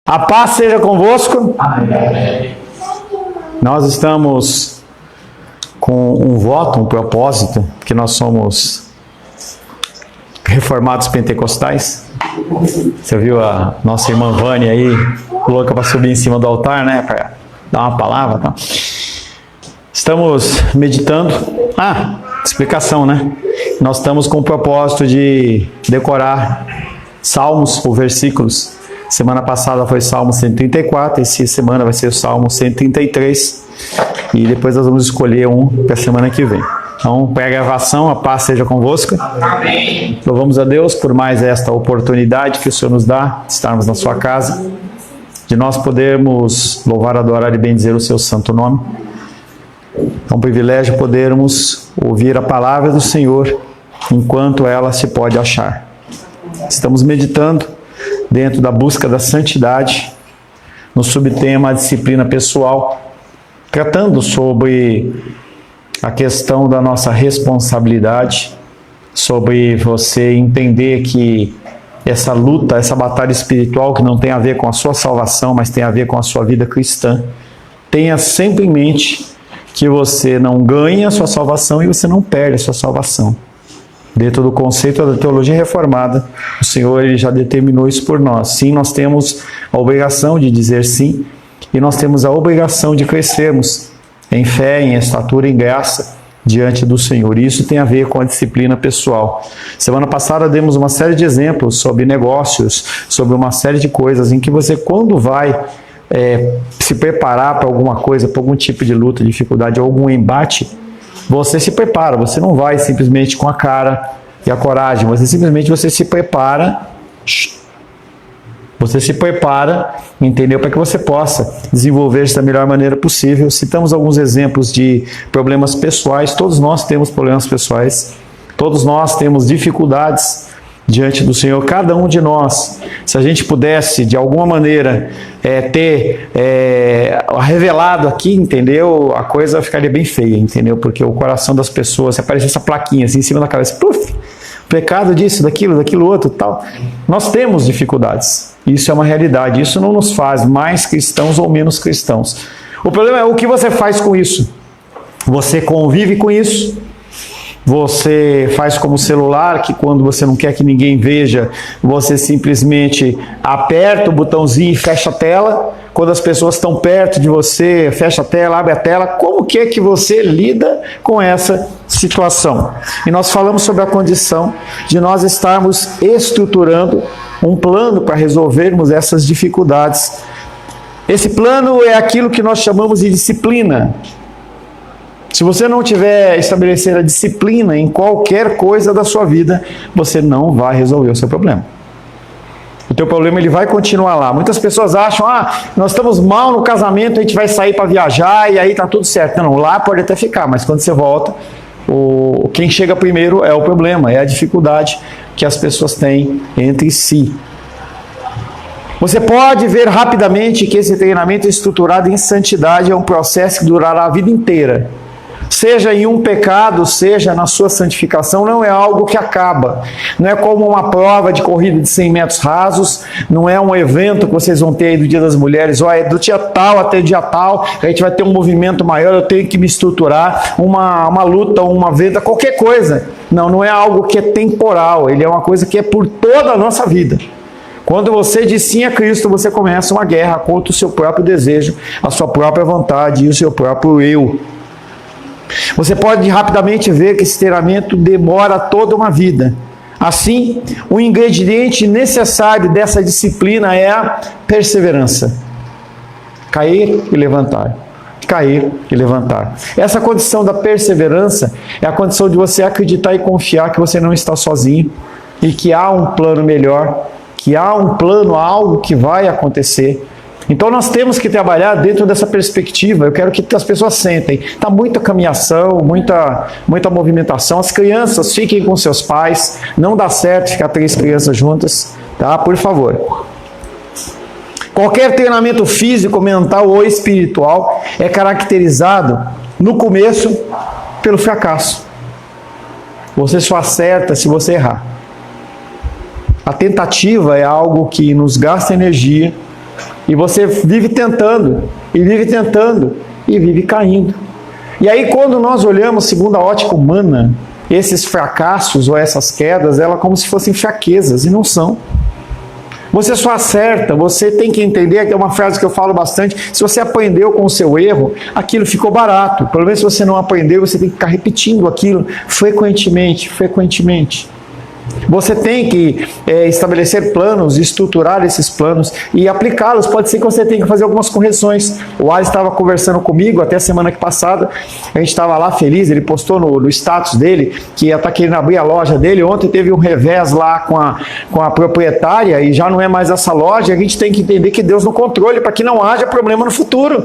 A paz seja convosco. Amém. Nós estamos com um voto, um propósito, que nós somos reformados pentecostais. Você viu a nossa irmã Vânia aí, louca para subir em cima do altar, né? Para dar uma palavra. Tá? Estamos meditando. Explicação, né? Nós estamos com o propósito de decorar salmos ou versículos. Semana passada foi Salmo 134, essa semana vai ser o Salmo 133 e depois nós vamos escolher um para a semana que vem. Então, para a gravação, a paz seja convosco. Amém. Louvamos a Deus por mais esta oportunidade que o Senhor nos dá de estarmos na sua casa, de nós podermos louvar, adorar e bendizer o seu santo nome. É um privilégio podermos ouvir a palavra do Senhor enquanto ela se pode achar. Estamos meditando dentro da busca da santidade, no subtema a disciplina pessoal, tratando sobre a questão da nossa responsabilidade, sobre você entender que essa luta, essa batalha espiritual que não tem a ver com a sua salvação, mas tem a ver com a sua vida cristã, tenha sempre em mente que você não ganha a sua salvação e você não perde a sua salvação. Dentro do conceito da teologia reformada, o Senhor ele já determinou isso por nós. Sim, nós temos a obrigação de dizer sim, e nós temos a obrigação de crescermos em fé, em estatura, em graça, diante do Senhor. Isso tem a ver com a disciplina pessoal. Semana passada demos uma série de exemplos sobre negócios, sobre uma série de coisas em que você, quando vai se preparar para alguma coisa, para algum tipo de luta, dificuldade, algum embate, você se prepara, você não vai simplesmente com a cara e a coragem, você se prepara, entendeu? Para que você possa desenvolver-se da melhor maneira possível. Citamos alguns exemplos de problemas pessoais, todos nós temos problemas pessoais, todos nós temos dificuldades diante do Senhor, cada um de nós. Se a gente pudesse, de alguma maneira, ter revelado aqui, entendeu? A coisa ficaria bem feia, entendeu? Porque o coração das pessoas, se aparecer essa plaquinha assim em cima da cabeça, puf, pecado disso, daquilo outro, tal. Nós temos dificuldades. Isso é uma realidade. Isso não nos faz mais cristãos ou menos cristãos. O problema é o que você faz com isso. Você convive com isso. Você faz como celular, que quando você não quer que ninguém veja, você simplesmente aperta o botãozinho e fecha a tela. Quando as pessoas estão perto de você, fecha a tela, abre a tela. Como que é que você lida com essa situação? E nós falamos sobre a condição de nós estarmos estruturando um plano para resolvermos essas dificuldades. Esse plano é aquilo que nós chamamos de disciplina. Se você não tiver estabelecer a disciplina em qualquer coisa da sua vida, você não vai resolver o seu problema. O teu problema ele vai continuar lá. Muitas pessoas acham, nós estamos mal no casamento, a gente vai sair para viajar e aí está tudo certo. Não, lá pode até ficar, mas quando você volta, quem chega primeiro é o problema, é a dificuldade que as pessoas têm entre si. Você pode ver rapidamente que esse treinamento estruturado em santidade é um processo que durará a vida inteira. Seja em um pecado, seja na sua santificação, não é algo que acaba. Não é como uma prova de corrida de 100 metros rasos, não é um evento que vocês vão ter aí do Dia das Mulheres, é do dia tal até dia tal, a gente vai ter um movimento maior, eu tenho que me estruturar, uma luta, uma venda, qualquer coisa. Não é algo que é temporal, ele é uma coisa que é por toda a nossa vida. Quando você diz sim a Cristo, você começa uma guerra contra o seu próprio desejo, a sua própria vontade e o seu próprio eu. Você pode rapidamente ver que esse treinamento demora toda uma vida. Assim, o ingrediente necessário dessa disciplina é a perseverança. Cair e levantar. Cair e levantar. Essa condição da perseverança é a condição de você acreditar e confiar que você não está sozinho e que há um plano melhor, que há um plano, algo que vai acontecer. Então nós temos que trabalhar dentro dessa perspectiva. Eu quero que as pessoas sentem. Está muita caminhação, muita movimentação. As crianças fiquem com seus pais. Não dá certo ficar 3 crianças juntas, tá? Por favor. Qualquer treinamento físico, mental ou espiritual é caracterizado no começo pelo fracasso. Você só acerta se você errar. A tentativa é algo que nos gasta energia, E você vive tentando, e vive tentando, e vive caindo. E aí quando nós olhamos segundo a ótica humana, esses fracassos ou essas quedas, ela como se fossem fraquezas, e não são. Você só acerta, você tem que entender, que é uma frase que eu falo bastante, se você aprendeu com o seu erro, aquilo ficou barato. Pelo menos se você não aprendeu, você tem que ficar repetindo aquilo frequentemente. Você tem que estabelecer planos, estruturar esses planos e aplicá-los. Pode ser que você tenha que fazer algumas correções. O Ali estava conversando comigo até a semana passada, a gente estava lá feliz, ele postou no status dele que ia estar querendo abrir a loja dele. Ontem teve um revés lá com a proprietária e já não é mais essa loja. A gente tem que entender que Deus no controle para que não haja problema no futuro.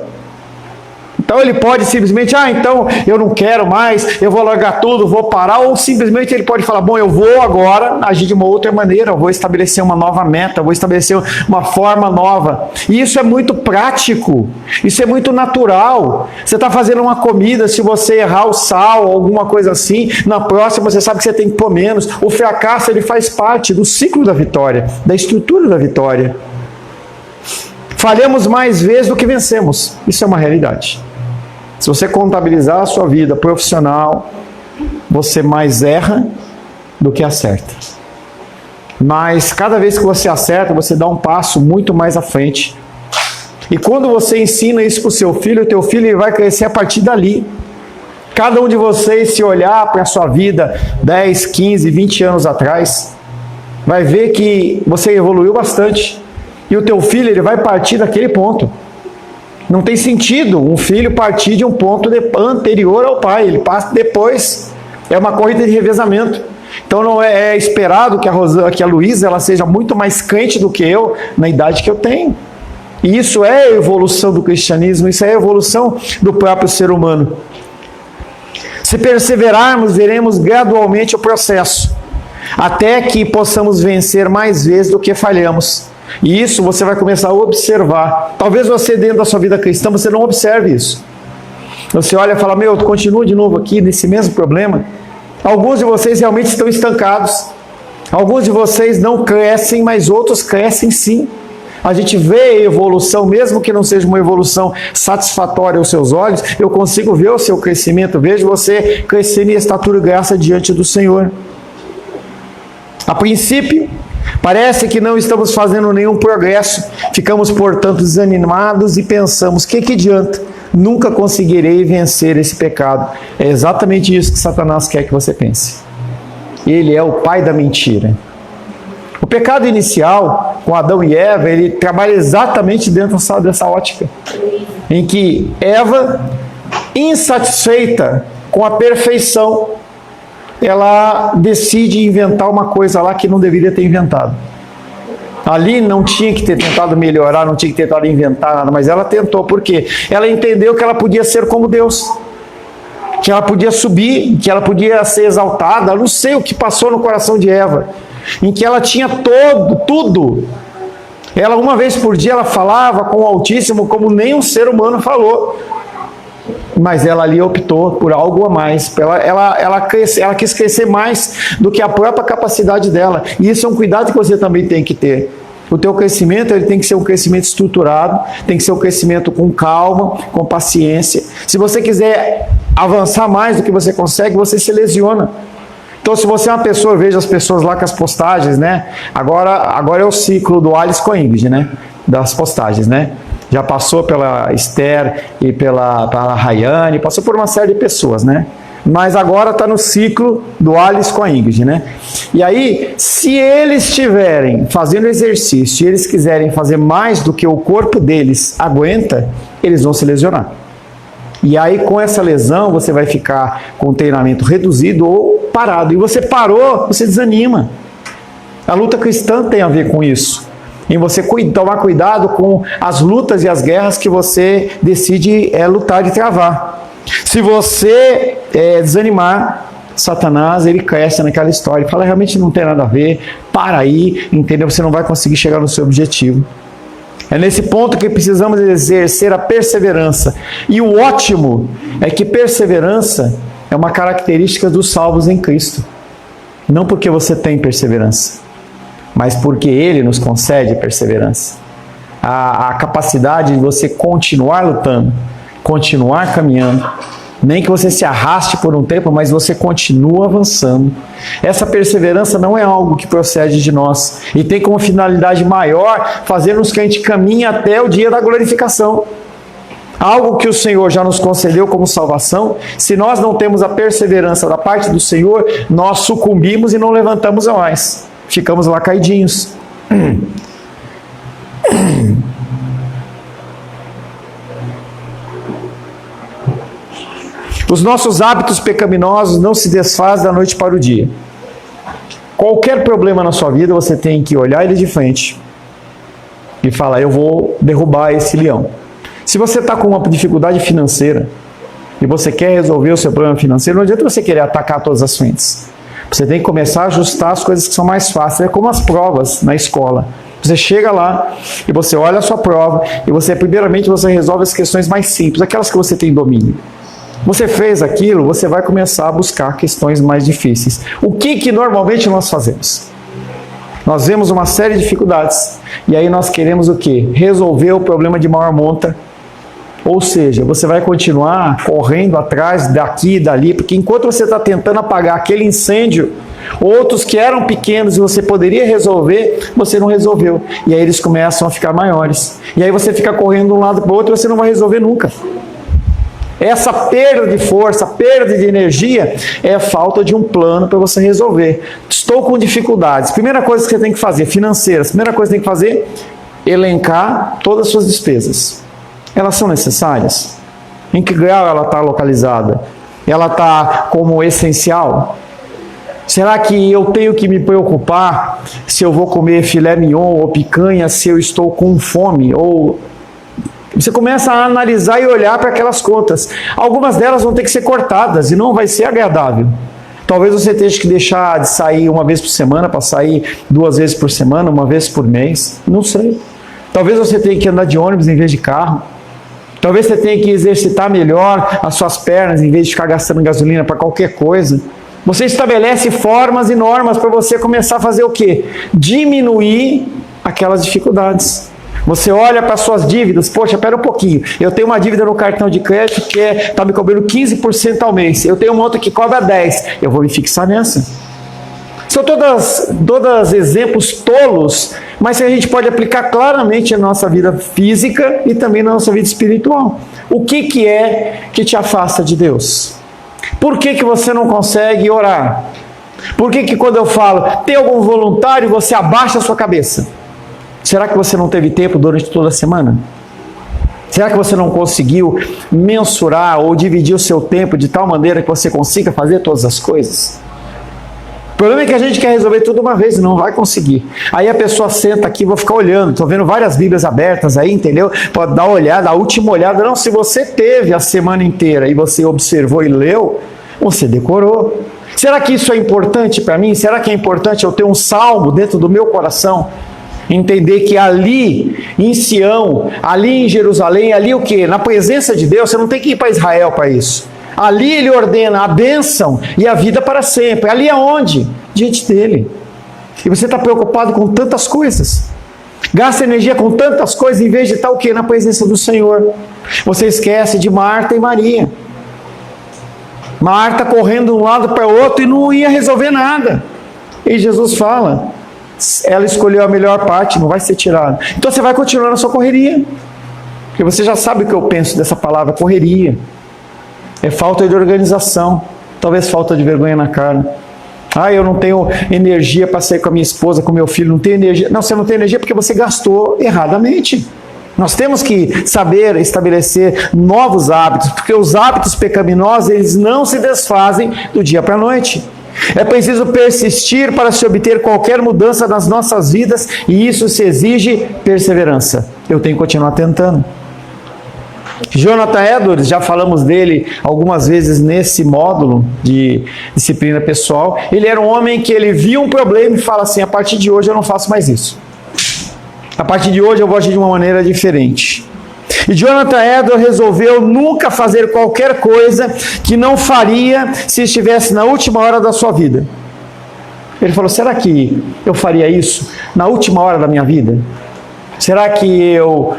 Então ele pode simplesmente, então eu não quero mais, eu vou largar tudo, vou parar, ou simplesmente ele pode falar, bom, eu vou agora agir de uma outra maneira, eu vou estabelecer uma nova meta, eu vou estabelecer uma forma nova. E isso é muito prático, isso é muito natural. Você está fazendo uma comida, se você errar o sal, alguma coisa assim, na próxima você sabe que você tem que pôr menos. O fracasso, ele faz parte do ciclo da vitória, da estrutura da vitória. Falhamos mais vezes do que vencemos, isso é uma realidade. Se você contabilizar a sua vida profissional, você mais erra do que acerta. Mas cada vez que você acerta, você dá um passo muito mais à frente. E quando você ensina isso para o seu filho, o teu filho ele vai crescer a partir dali. Cada um de vocês, se olhar para a sua vida 10, 15, 20 anos atrás, vai ver que você evoluiu bastante. E o teu filho ele vai partir daquele ponto. Não tem sentido um filho partir de um ponto anterior ao pai, ele passa depois. É uma corrida de revezamento. Então não é esperado que a Luísa ela seja muito mais crente do que eu na idade que eu tenho. E isso é a evolução do cristianismo, isso é a evolução do próprio ser humano. Se perseverarmos, veremos gradualmente o processo, até que possamos vencer mais vezes do que falhamos. E isso você vai começar a observar. Talvez você dentro da sua vida cristã, você não observe isso. Você olha e fala, eu continuo de novo aqui nesse mesmo problema. Alguns de vocês realmente estão estancados. Alguns de vocês não crescem, mas outros crescem sim. A gente vê a evolução, mesmo que não seja uma evolução satisfatória aos seus olhos, eu consigo ver o seu crescimento. Vejo você crescendo em estatura e graça diante do Senhor. A princípio, parece que não estamos fazendo nenhum progresso, ficamos, portanto, desanimados e pensamos, que adianta? Nunca conseguirei vencer esse pecado. É exatamente isso que Satanás quer que você pense. Ele é o pai da mentira. O pecado inicial, com Adão e Eva, ele trabalha exatamente dentro dessa ótica, em que Eva, insatisfeita com a perfeição, ela decide inventar uma coisa lá que não deveria ter inventado. Ali não tinha que ter tentado melhorar, não tinha que ter tentado inventar nada, mas ela tentou. Por quê? Ela entendeu que ela podia ser como Deus, que ela podia subir, que ela podia ser exaltada. Eu não sei o que passou no coração de Eva, em que ela tinha tudo. Ela, uma vez por dia, ela falava com o Altíssimo como nenhum ser humano falou. Mas ela ali optou por algo a mais. Ela quis crescer mais do que a própria capacidade dela. E isso é um cuidado que você também tem que ter. O teu crescimento ele tem que ser um crescimento estruturado, tem que ser um crescimento com calma, com paciência. Se você quiser avançar mais do que você consegue, você se lesiona. Então, se você é uma pessoa, veja as pessoas lá com as postagens, né? Agora é o ciclo do Alice com a Ingrid, né? Das postagens, né? Já passou pela Esther e pela Rayane, passou por uma série de pessoas, né? Mas agora está no ciclo do Alice com a Ingrid, né? E aí, se eles estiverem fazendo exercício e eles quiserem fazer mais do que o corpo deles aguenta, eles vão se lesionar. E aí, com essa lesão, você vai ficar com o treinamento reduzido ou parado. E você parou, você desanima. A luta cristã tem a ver com isso. Em você tomar cuidado com as lutas e as guerras que você decide lutar e travar. Se você desanimar, Satanás, ele cresce naquela história e fala, realmente não tem nada a ver, para aí, entendeu? Você não vai conseguir chegar no seu objetivo. É nesse ponto que precisamos exercer a perseverança. E o ótimo é que perseverança é uma característica dos salvos em Cristo. Não porque você tem perseverança, mas porque Ele nos concede perseverança. a capacidade de você continuar lutando, continuar caminhando, nem que você se arraste por um tempo, mas você continua avançando. Essa perseverança não é algo que procede de nós e tem como finalidade maior fazer-nos que a gente caminhe até o dia da glorificação. Algo que o Senhor já nos concedeu como salvação. Se nós não temos a perseverança da parte do Senhor, nós sucumbimos e não levantamos mais. Ficamos lá caidinhos. Os nossos hábitos pecaminosos não se desfazem da noite para o dia. Qualquer problema na sua vida, você tem que olhar ele de frente e falar, eu vou derrubar esse leão. Se você está com uma dificuldade financeira e você quer resolver o seu problema financeiro, não adianta você querer atacar todas as frentes. Você tem que começar a ajustar as coisas que são mais fáceis. É como as provas na escola. Você chega lá e você olha a sua prova e primeiramente você resolve as questões mais simples, aquelas que você tem domínio. Você fez aquilo, você vai começar a buscar questões mais difíceis. O que normalmente nós fazemos? Nós vemos uma série de dificuldades e aí nós queremos o quê? Resolver o problema de maior monta. Ou seja, você vai continuar correndo atrás daqui e dali, porque enquanto você está tentando apagar aquele incêndio, outros que eram pequenos e você poderia resolver, você não resolveu. E aí eles começam a ficar maiores. E aí você fica correndo de um lado para o outro e você não vai resolver nunca. Essa perda de força, perda de energia, é a falta de um plano para você resolver. Estou com dificuldades. Primeira coisa que você tem que fazer, financeiras. Primeira coisa que você tem que fazer, elencar todas as suas despesas. Elas são necessárias? Em que grau ela está localizada? Ela está como essencial? Será que eu tenho que me preocupar se eu vou comer filé mignon ou picanha, se eu estou com fome? Ou você começa a analisar e olhar para aquelas contas. Algumas delas vão ter que ser cortadas e não vai ser agradável. Talvez você tenha que deixar de sair uma vez por semana para sair 2 vezes por semana, uma vez por mês. Não sei. Talvez você tenha que andar de ônibus em vez de carro. Talvez você tenha que exercitar melhor as suas pernas em vez de ficar gastando gasolina para qualquer coisa. Você estabelece formas e normas para você começar a fazer o quê? Diminuir aquelas dificuldades. Você olha para as suas dívidas, poxa, espera um pouquinho, eu tenho uma dívida no cartão de crédito que está me cobrando 15% ao mês, eu tenho uma outra que cobra 10%, eu vou me fixar nessa. São todas exemplos tolos, mas que a gente pode aplicar claramente na nossa vida física e também na nossa vida espiritual. O que é que te afasta de Deus? Por que você não consegue orar? Por que quando eu falo, tem algum voluntário, você abaixa a sua cabeça? Será que você não teve tempo durante toda a semana? Será que você não conseguiu mensurar ou dividir o seu tempo de tal maneira que você consiga fazer todas as coisas? O problema é que a gente quer resolver tudo uma vez e não vai conseguir. Aí a pessoa senta aqui, vou ficar olhando, estou vendo várias Bíblias abertas aí, entendeu? Pode dar uma olhada, a última olhada. Não, se você teve a semana inteira e você observou e leu, você decorou. Será que isso é importante para mim? Será que é importante eu ter um salmo dentro do meu coração? Entender que ali em Sião, ali em Jerusalém, ali o quê? Na presença de Deus, você não tem que ir para Israel para isso. Ali ele ordena a bênção e a vida para sempre. Ali aonde? Diante dele. E você está preocupado com tantas coisas. Gasta energia com tantas coisas em vez de estar o quê? Na presença do Senhor. Você esquece de Marta e Maria. Marta correndo de um lado para o outro e não ia resolver nada. E Jesus fala, ela escolheu a melhor parte, não vai ser tirada. Então você vai continuar na sua correria. Porque você já sabe o que eu penso dessa palavra, correria. É falta de organização, talvez falta de vergonha na cara. Eu não tenho energia para sair com a minha esposa, com meu filho, não tenho energia. Não, você não tem energia porque você gastou erradamente. Nós temos que saber estabelecer novos hábitos, porque os hábitos pecaminosos, eles não se desfazem do dia para a noite. É preciso persistir para se obter qualquer mudança nas nossas vidas, e isso se exige perseverança. Eu tenho que continuar tentando. Jonathan Edwards, já falamos dele algumas vezes nesse módulo de disciplina pessoal. Ele era um homem que ele via um problema e fala assim, a partir de hoje eu não faço mais isso. A partir de hoje eu vou agir de uma maneira diferente. E Jonathan Edwards resolveu nunca fazer qualquer coisa que não faria se estivesse na última hora da sua vida. Ele falou, será que eu faria isso na última hora da minha vida? Será que eu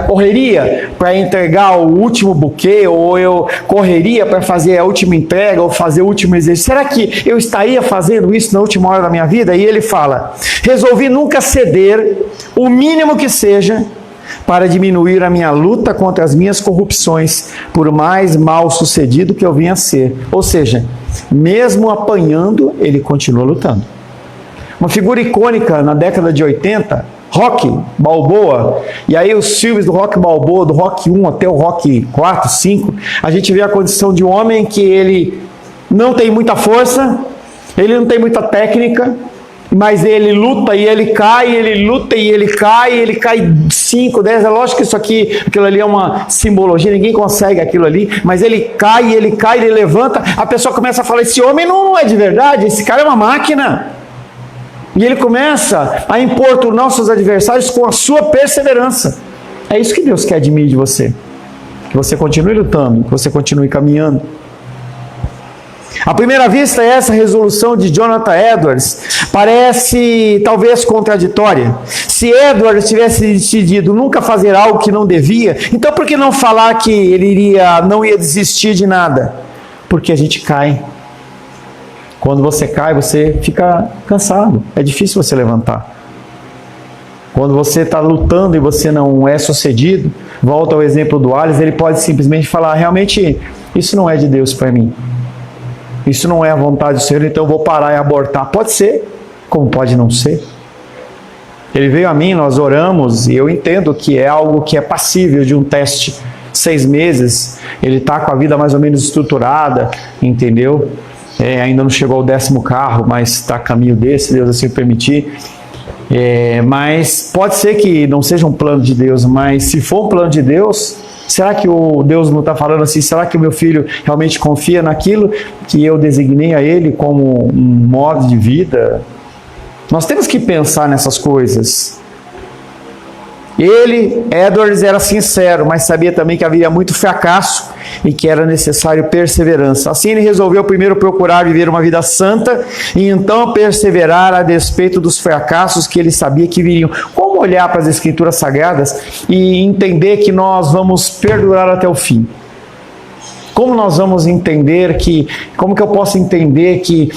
correria para entregar o último buquê, ou eu correria para fazer a última entrega, ou fazer o último exercício? Será que eu estaria fazendo isso na última hora da minha vida? E ele fala: resolvi nunca ceder, o mínimo que seja, para diminuir a minha luta contra as minhas corrupções, por mais mal sucedido que eu vinha a ser. Ou seja, mesmo apanhando, ele continua lutando. Uma figura icônica na década de 80, Rocky Balboa, e aí os filmes do Rocky Balboa, do Rocky 1 até o Rocky 4, 5, a gente vê a condição de um homem que ele não tem muita força, ele não tem muita técnica, mas ele luta e ele cai, ele luta e ele cai 5, 10, é lógico que aquilo ali é uma simbologia, ninguém consegue aquilo ali, mas ele cai, ele levanta, a pessoa começa a falar: esse homem não é de verdade, esse cara é uma máquina. E ele começa a importunar os seus adversários com a sua perseverança. É isso que Deus quer de mim e de você. Que você continue lutando, que você continue caminhando. À primeira vista, essa resolução de Jonathan Edwards parece talvez contraditória. Se Edwards tivesse decidido nunca fazer algo que não devia, então por que não falar que ele não ia desistir de nada? Porque a gente cai. Quando você cai, você fica cansado. É difícil você levantar. Quando você está lutando e você não é sucedido, volta ao exemplo do Alice, ele pode simplesmente falar: realmente, isso não é de Deus para mim. Isso não é a vontade do Senhor, então eu vou parar e abortar. Pode ser, como pode não ser. Ele veio a mim, nós oramos, e eu entendo que é algo que é passível de um teste. 6 meses, ele está com a vida mais ou menos estruturada, entendeu? Ainda não chegou ao 10º carro, mas está a caminho desse, Deus assim permitir. Mas pode ser que não seja um plano de Deus, mas se for um plano de Deus, será que o Deus não está falando assim? Será que o meu filho realmente confia naquilo que eu designei a ele como um modo de vida? Nós temos que pensar nessas coisas. Edwards, era sincero, mas sabia também que havia muito fracasso e que era necessário perseverança. Assim ele resolveu primeiro procurar viver uma vida santa e então perseverar a despeito dos fracassos que ele sabia que viriam. Como olhar para as Escrituras Sagradas e entender que nós vamos perdurar até o fim? Como nós vamos entender como que eu posso entender que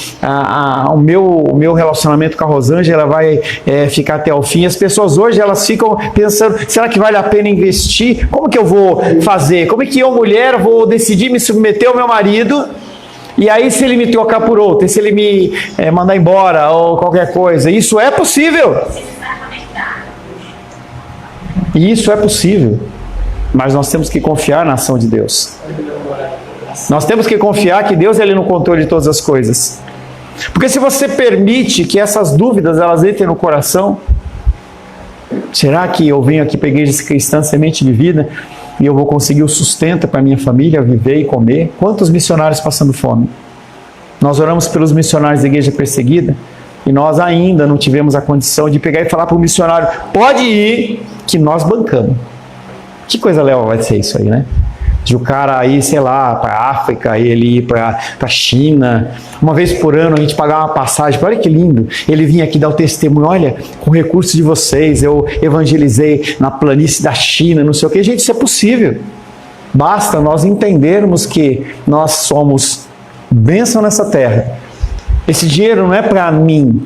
o meu relacionamento com a Rosângela vai ficar até o fim? As pessoas hoje, elas ficam pensando: será que vale a pena investir? Como que eu vou fazer? Como é que eu, mulher, vou decidir me submeter ao meu marido? E aí, se ele me trocar por outro, e se ele me mandar embora ou qualquer coisa? Isso é possível. E isso é possível. Mas nós temos que confiar na ação de Deus. Nós temos que confiar que Deus é no controle de todas as coisas. Porque se você permite que essas dúvidas elas entrem no coração, será que eu venho aqui para a Igreja Cristã Semente de Vida e eu vou conseguir o sustento para a minha família viver e comer? Quantos missionários passando fome? Nós oramos pelos missionários da igreja perseguida e nós ainda não tivemos a condição de pegar e falar para o missionário: pode ir, que nós bancamos. Que coisa legal vai ser isso aí, né? De o cara ir, sei lá, para a África, ele ir para a China, uma vez por ano a gente pagar uma passagem. Olha que lindo, ele vinha aqui dar o testemunho: olha, com recursos de vocês, eu evangelizei na planície da China, não sei o que. Gente, isso é possível. Basta nós entendermos que nós somos bênção nessa terra. Esse dinheiro não é para mim.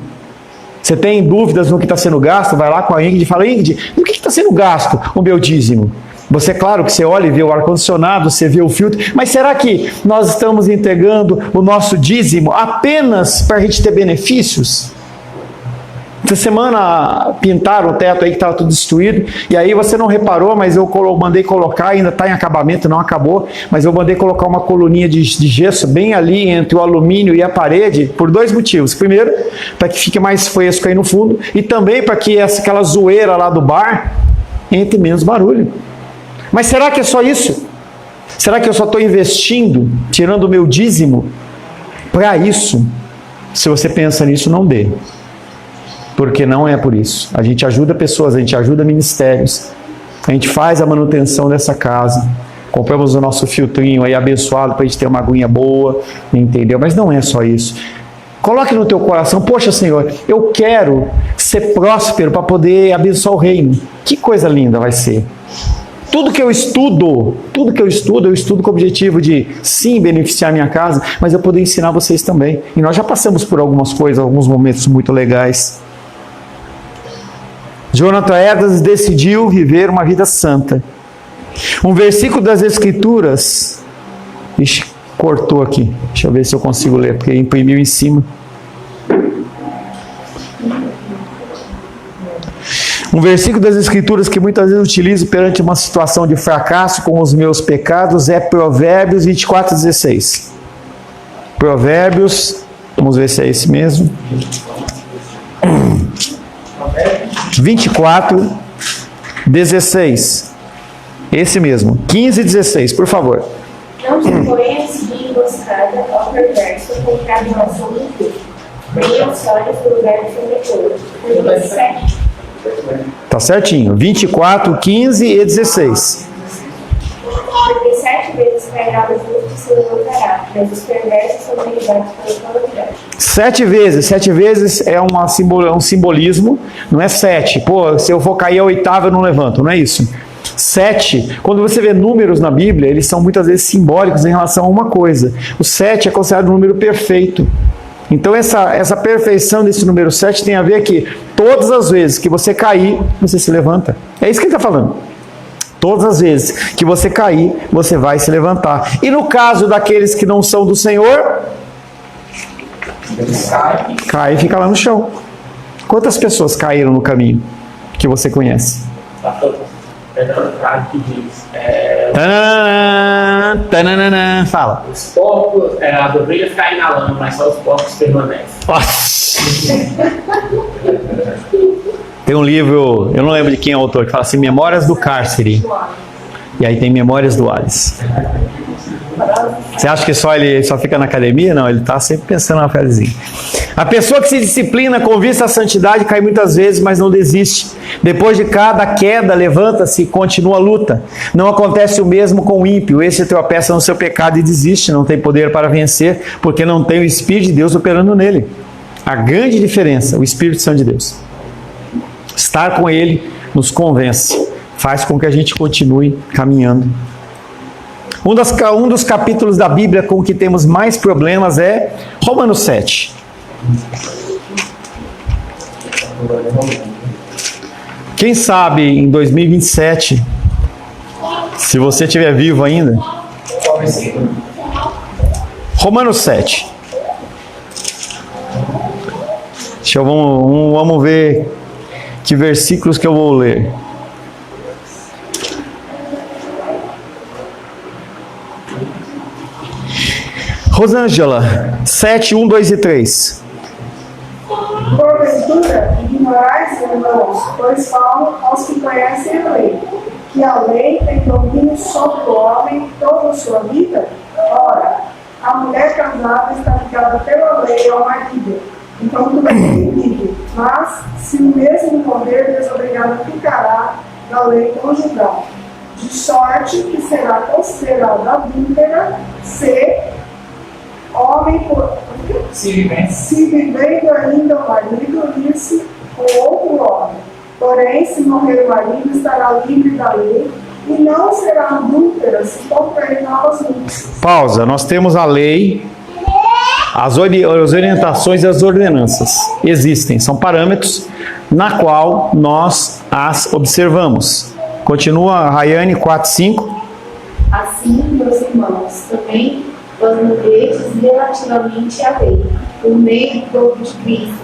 Você tem dúvidas no que está sendo gasto? Vai lá com a Ingrid e fala: Ingrid, no que está sendo gasto o meu dízimo? Você, claro que você olha e vê o ar-condicionado, você vê o filtro, mas será que nós estamos entregando o nosso dízimo apenas para a gente ter benefícios? Essa semana pintaram o teto aí que estava tudo destruído, e aí você não reparou, mas eu mandei colocar, ainda está em acabamento, não acabou, mas eu mandei colocar uma coluninha de gesso bem ali entre o alumínio e a parede, por 2 motivos. Primeiro, para que fique mais fresco aí no fundo, e também para que aquela zoeira lá do bar entre menos barulho. Mas será que é só isso? Será que eu só estou investindo, tirando o meu dízimo para isso? Se você pensa nisso, não dê. Porque não é por isso. A gente ajuda pessoas, a gente ajuda ministérios, a gente faz a manutenção dessa casa, compramos o nosso filtrinho aí abençoado para a gente ter uma aguinha boa, entendeu? Mas não é só isso. Coloque no teu coração: poxa, Senhor, eu quero ser próspero, para poder abençoar o reino. Que coisa linda vai ser. Tudo que eu estudo eu estudo com o objetivo de, sim, beneficiar minha casa, mas eu poder ensinar vocês também. E nós já passamos por algumas coisas, alguns momentos muito legais. Jonathan Edwards decidiu viver uma vida santa. Um versículo das Escrituras... Ixi, cortou aqui. Deixa eu ver se eu consigo ler, porque imprimiu em cima. Um versículo das Escrituras que muitas vezes utilizo perante uma situação de fracasso com os meus pecados é Provérbios 24:16. Provérbios, vamos ver se é esse mesmo. 24:16. Esse mesmo. 15:16, por favor. Não te ponhas de emboscada ao perverso, porque a nação do impuro, nem aos olhos do lugar do protetor. Porque Tá certinho. 24, 15 e 16. 7 vezes cairá o justo e se levantará, mas os perversos são derribados pela calamidade. 7 vezes. 7 vezes é um simbolismo. Não é 7. Pô, se eu for cair a 8ª, eu não levanto. Não é isso. 7, quando você vê números na Bíblia, eles são muitas vezes simbólicos em relação a uma coisa. O 7 é considerado um número perfeito. Então essa perfeição desse número 7 tem a ver que todas as vezes que você cair, você se levanta. É isso que ele está falando. Todas as vezes que você cair, você vai se levantar. E no caso daqueles que não são do Senhor, cai e fica lá no chão. Quantas pessoas caíram no caminho que você conhece? Que diz, Tananana, fala. os porcos, as ovelhas caem na lama, mas só os porcos permanecem. Nossa. Tem um livro, eu não lembro de quem é o autor, que fala assim, Memórias do Cárcere. E aí tem Memórias do Alice. Você acha que ele só fica na academia? Não, ele está sempre pensando na frasezinha. A pessoa que se disciplina com vista à santidade cai muitas vezes, mas não desiste. Depois de cada queda, levanta-se e continua a luta. Não acontece o mesmo com o ímpio. Esse tropeça no seu pecado e desiste, não tem poder para vencer, porque não tem o Espírito de Deus operando nele. A grande diferença, o Espírito Santo de Deus. Estar com ele nos convence, faz com que a gente continue caminhando. Um dos capítulos da Bíblia com que temos mais problemas é Romanos 7. Quem sabe em 2027, se você estiver vivo ainda, Romanos 7. Vamos ver que versículos que eu vou ler. Rosângela, 7, 1, 2 e 3. Porventura, ignorais, irmãos, pois falam aos que conhecem a lei, que a lei tem domínio sobre o homem toda a sua vida? Ora, a mulher casada está ligada pela lei ao marido, então tudo é permitido, mas se o mesmo poder desobrigado ficará da lei conjugal, de sorte que será considerada adúltera se homem se vivendo ainda o marido unir-se com outro homem. Porém, se morrer o marido, estará livre da lei e não será adúltera se contrair novas nupcias. Pausa. Nós temos a lei, as orientações e as ordenanças. Existem, são parâmetros na qual nós as observamos. Continua Rayane 4, 5. Assim, meus irmãos, também vós mandeis relativamente à lei, por meio do corpo de Cristo,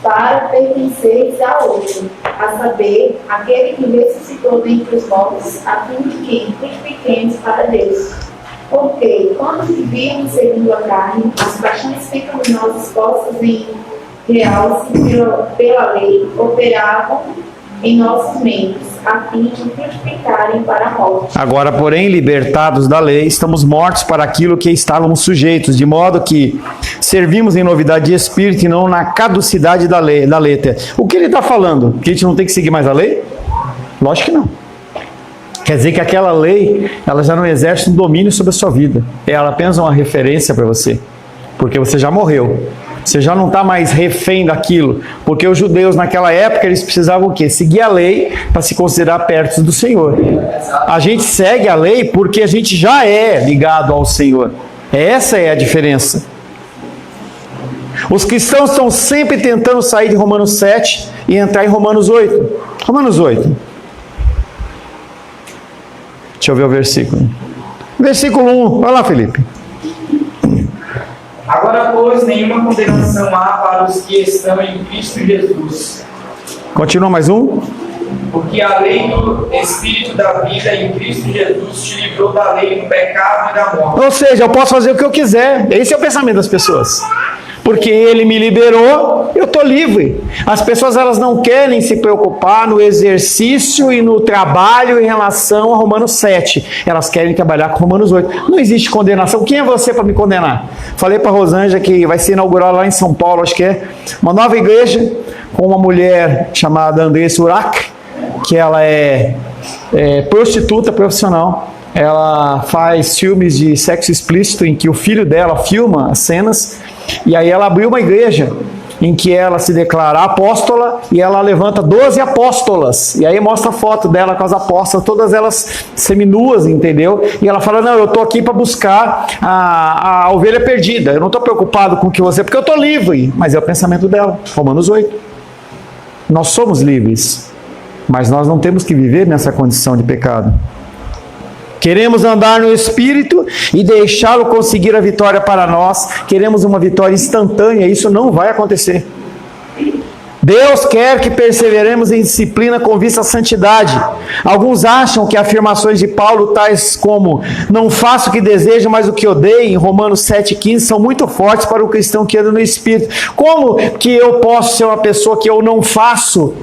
para pertenceres a outro, a saber, aquele que ressuscitou dentre os mortos, a fim de que frutifiquemos para Deus. Porque, quando vivíamos segundo a carne, as paixões pecaminosas postas em realce pela lei operavam em nossos membros, a fim de frutificarem para a morte. Agora, porém, libertados da lei, estamos mortos para aquilo que estávamos sujeitos, de modo que servimos em novidade de espírito e não na caducidade da lei, da letra. O que ele está falando? Que a gente não tem que seguir mais a lei? Lógico que não. Quer dizer que aquela lei, ela já não exerce um domínio sobre a sua vida. Ela é apenas uma referência para você, porque você já morreu. Você já não está mais refém daquilo, porque os judeus naquela época eles precisavam o quê? Seguir a lei para se considerar perto do Senhor. A gente segue a lei porque a gente já é ligado ao Senhor. Essa é a diferença. Os cristãos estão sempre tentando sair de Romanos 7 e entrar em Romanos 8. Romanos 8. Deixa eu ver o versículo. Versículo 1. Vai lá, Felipe. Agora, pois, nenhuma condenação há para os que estão em Cristo Jesus. Continua mais um. Porque a lei do Espírito da vida em Cristo Jesus te livrou da lei do pecado e da morte. Ou seja, eu posso fazer o que eu quiser. Esse é o pensamento das pessoas. Porque Ele me liberou, eu estou livre. As pessoas elas não querem se preocupar no exercício e no trabalho em relação a Romanos 7. Elas querem trabalhar com Romanos 8. Não existe condenação. Quem é você para me condenar? Falei para a Rosângela que vai ser inaugurada lá em São Paulo, acho que é uma nova igreja com uma mulher chamada Andressa Urach, que ela é prostituta profissional. Ela faz filmes de sexo explícito em que o filho dela filma as cenas. E aí ela abriu uma igreja em que ela se declara apóstola e ela levanta 12 apóstolas. E aí mostra a foto dela com as apóstolas, todas elas seminuas, entendeu? E ela fala, não, eu estou aqui para buscar a ovelha perdida. Eu não estou preocupado com o que você... Porque eu estou livre. Mas é o pensamento dela. Romanos 8. Nós somos livres. Mas nós não temos que viver nessa condição de pecado. Queremos andar no Espírito e deixá-lo conseguir a vitória para nós. Queremos uma vitória instantânea. Isso não vai acontecer. Deus quer que perseveremos em disciplina com vista à santidade. Alguns acham que afirmações de Paulo, tais como não faço o que desejo, mas o que odeio, em Romanos 7,15, são muito fortes para o cristão que anda no Espírito. Como que eu posso ser uma pessoa que eu não faço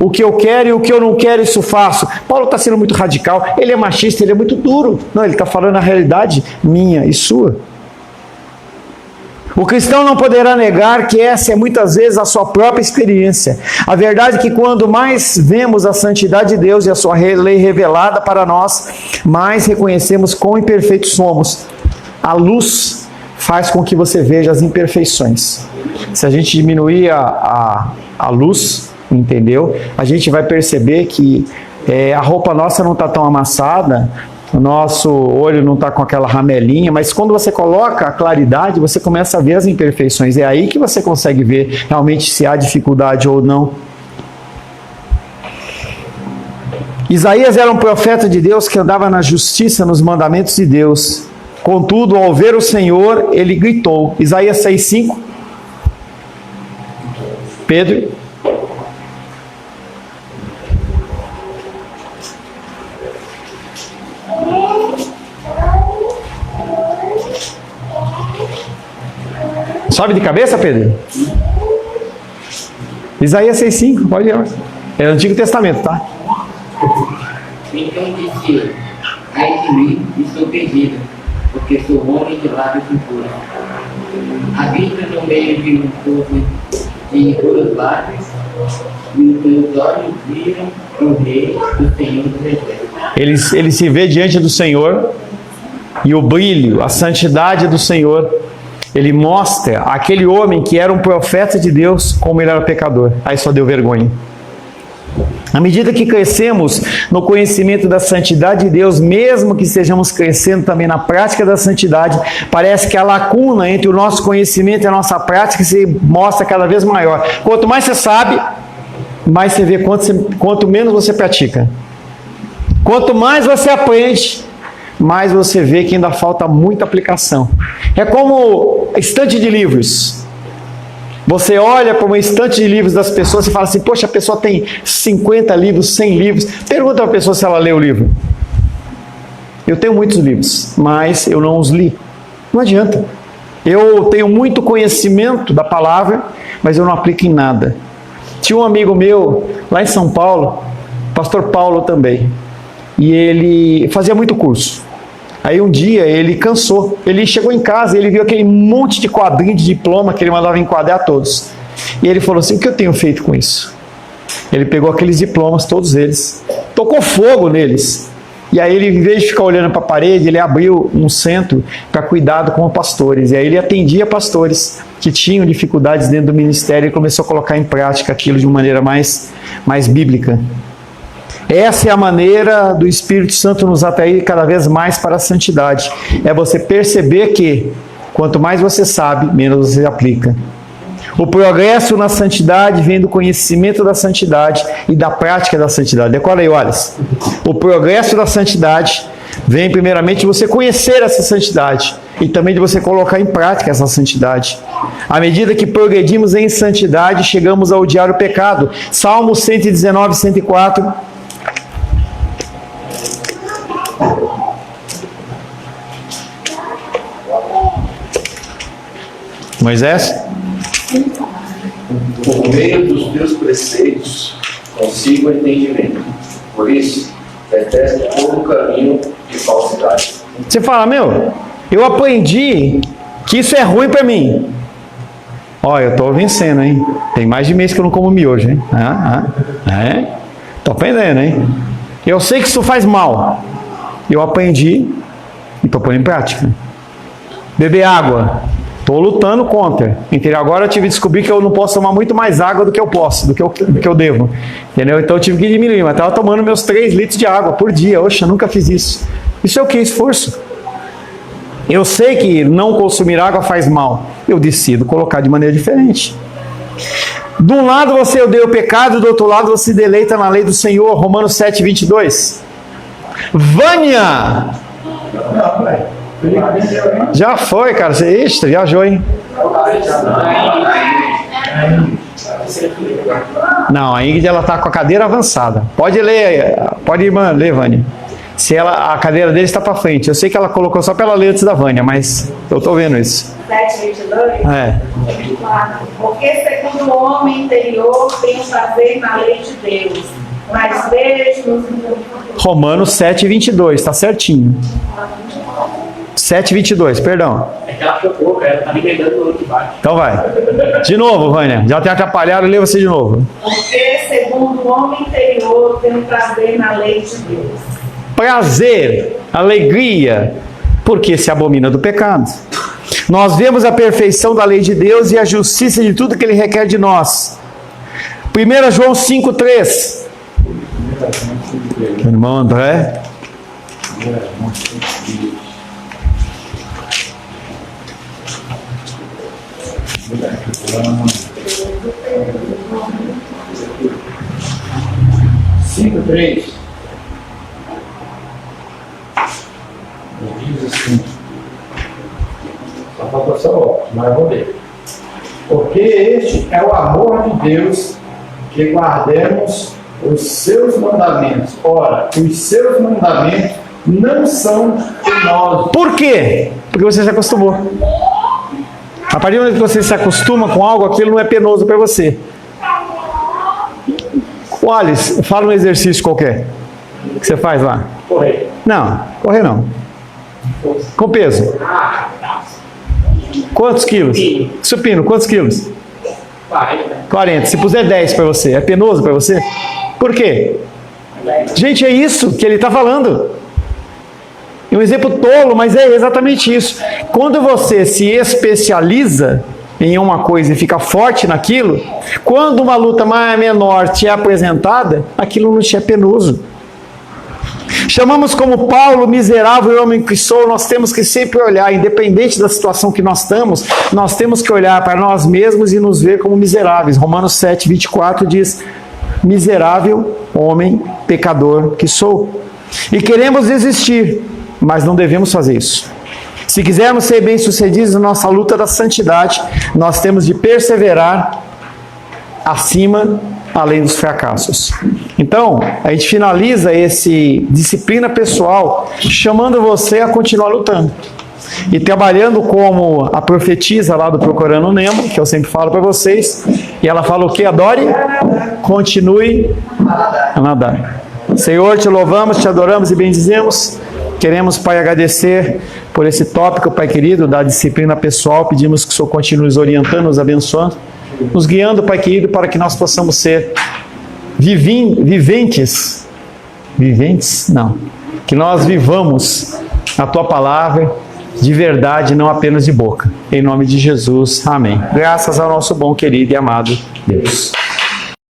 o que eu quero e o que eu não quero, isso faço? Paulo está sendo muito radical, ele é machista, ele é muito duro. Não, ele está falando a realidade minha e sua. O cristão não poderá negar que essa é muitas vezes a sua própria experiência. A verdade é que quando mais vemos a santidade de Deus e a sua lei revelada para nós, mais reconhecemos quão imperfeitos somos. A luz faz com que você veja as imperfeições. Se a gente diminuir a luz, entendeu? A gente vai perceber que a roupa nossa não está tão amassada, o nosso olho não está com aquela ramelinha, mas quando você coloca a claridade, você começa a ver as imperfeições. É aí que você consegue ver realmente se há dificuldade ou não. Isaías era um profeta de Deus que andava na justiça, nos mandamentos de Deus. Contudo, ao ver o Senhor, ele gritou. Isaías 6,5. Pedro. Sobe de cabeça, Pedro? Isaías 6,5, pode ir. É o Antigo Testamento, tá? Então disse eu, ai de mim, estou perdido, porque sou homem de lábios impuros. Habito no meio de um povo de impuros lábios, e os teus olhos viram o rei do Senhor dos Exércitos. Ele se vê diante do Senhor, e o brilho, a santidade do Senhor, ele mostra aquele homem que era um profeta de Deus como ele era pecador. Aí só deu vergonha. À medida que crescemos no conhecimento da santidade de Deus, mesmo que estejamos crescendo também na prática da santidade, parece que a lacuna entre o nosso conhecimento e a nossa prática se mostra cada vez maior. Quanto mais você sabe, mais você vê quanto menos você pratica. Quanto mais você aprende, mais você vê que ainda falta muita aplicação. É como estante de livros. Você olha para uma estante de livros das pessoas e fala assim, poxa, a pessoa tem 50 livros, 100 livros. Pergunta para a pessoa se ela lê o livro. Eu tenho muitos livros, mas eu não os li. Não adianta. Eu tenho muito conhecimento da palavra, mas eu não aplico em nada. Tinha um amigo meu, lá em São Paulo, pastor Paulo também, e ele fazia muito curso. Aí um dia ele cansou, ele chegou em casa e ele viu aquele monte de quadrinho de diploma que ele mandava enquadrar a todos. E ele falou assim, o que eu tenho feito com isso? Ele pegou aqueles diplomas, todos eles, tocou fogo neles E aí ele, em vez de ficar olhando para a parede, ele abriu um centro para cuidado com pastores. E aí ele atendia pastores que tinham dificuldades dentro do ministério e começou a colocar em prática aquilo de uma maneira mais bíblica. Essa é a maneira do Espírito Santo nos atrair cada vez mais para a santidade. É você perceber que quanto mais você sabe, menos você aplica. O progresso na santidade vem do conhecimento da santidade e da prática da santidade. Decora aí, Wallace. O progresso da santidade vem primeiramente de você conhecer essa santidade e também de você colocar em prática essa santidade. À medida que progredimos em santidade, chegamos a odiar o pecado. Salmo 119, 104. Moisés? Por meio dos teus preceitos, consigo entendimento. Por isso, detesto todo caminho de falsidade. Você fala, meu, eu aprendi que isso é ruim para mim. Ó, eu tô vencendo, hein? Tem mais de mês que eu não como miojo, hein? Tô aprendendo, hein? Eu sei que isso faz mal. Eu aprendi e tô pondo em prática. Beber água. Estou lutando contra. Entendeu? Agora eu tive que descobrir que eu não posso tomar muito mais água do que eu posso, do que eu devo. Entendeu? Então eu tive que diminuir. Mas estava tomando meus 3 litros de água por dia. Oxa, nunca fiz isso. Isso é o que? Esforço. Eu sei que não consumir água faz mal. Eu decido colocar de maneira diferente. De um lado você odeia o pecado, do outro lado você se deleita na lei do Senhor. Romanos 7, 22. Vânia! Já foi, cara. Você viajou, hein? Não, a Ingrid ela tá com a cadeira avançada. Pode ler, ler, Vânia. Se ela, a cadeira dele está para frente. Eu sei que ela colocou só para ela ler antes da Vânia, mas eu tô vendo isso. 7:22? É. Porque segundo o homem interior tem prazer na lei de Deus, mas vejo Romanos 7:22, tá certinho. 7:22, perdão. É que ela chocou, cara. Ela tá me lembrando do outro baixo. Então vai. De novo, Vânia. Já te atrapalharam, lê você de novo. Porque segundo o homem interior tem prazer na lei de Deus. Prazer, alegria, porque se abomina do pecado. Nós vemos a perfeição da lei de Deus e a justiça de tudo que Ele requer de nós. 1 João 5,3. Irmão André. Cinco, 3. Diz assim. Só falta só o mas eu vou ler. Porque este é o amor de Deus, que guardemos os seus mandamentos. Ora, os seus mandamentos não são penosos. Por quê? Porque você se acostumou. A partir do momento que você se acostuma com algo, aquilo não é penoso para você. O Alice, fala um exercício qualquer que você faz lá. Correr. Não, correr não. Com peso. Quantos quilos? Supino, quantos quilos? 40. Se puser 10 para você, é penoso para você? Por quê? Gente, é isso que ele está falando. É um exemplo tolo, mas é exatamente isso. Quando você se especializa em uma coisa e fica forte naquilo, quando uma luta menor te é apresentada, aquilo não te é penoso. Chamamos como Paulo, miserável homem que sou, nós temos que sempre olhar, independente da situação que nós estamos, nós temos que olhar para nós mesmos e nos ver como miseráveis. Romanos 7, 24 diz, miserável homem, pecador que sou. E queremos desistir, mas não devemos fazer isso. Se quisermos ser bem-sucedidos na nossa luta da santidade, nós temos de perseverar acima, além dos fracassos. Então, a gente finaliza esse disciplina pessoal chamando você a continuar lutando. E trabalhando como a profetisa lá do Procurando Nemo, que eu sempre falo para vocês, e ela fala o que? Adore, continue a nadar. Senhor, te louvamos, te adoramos e bendizemos. Queremos, Pai, agradecer por esse tópico, Pai querido, da disciplina pessoal. Pedimos que o Senhor continue nos orientando, nos abençoando, nos guiando, Pai querido, para que nós possamos ser viventes? Não. que nós vivamos a Tua palavra de verdade, não apenas de boca. Em nome de Jesus, amém. Graças ao nosso bom, querido e amado Deus.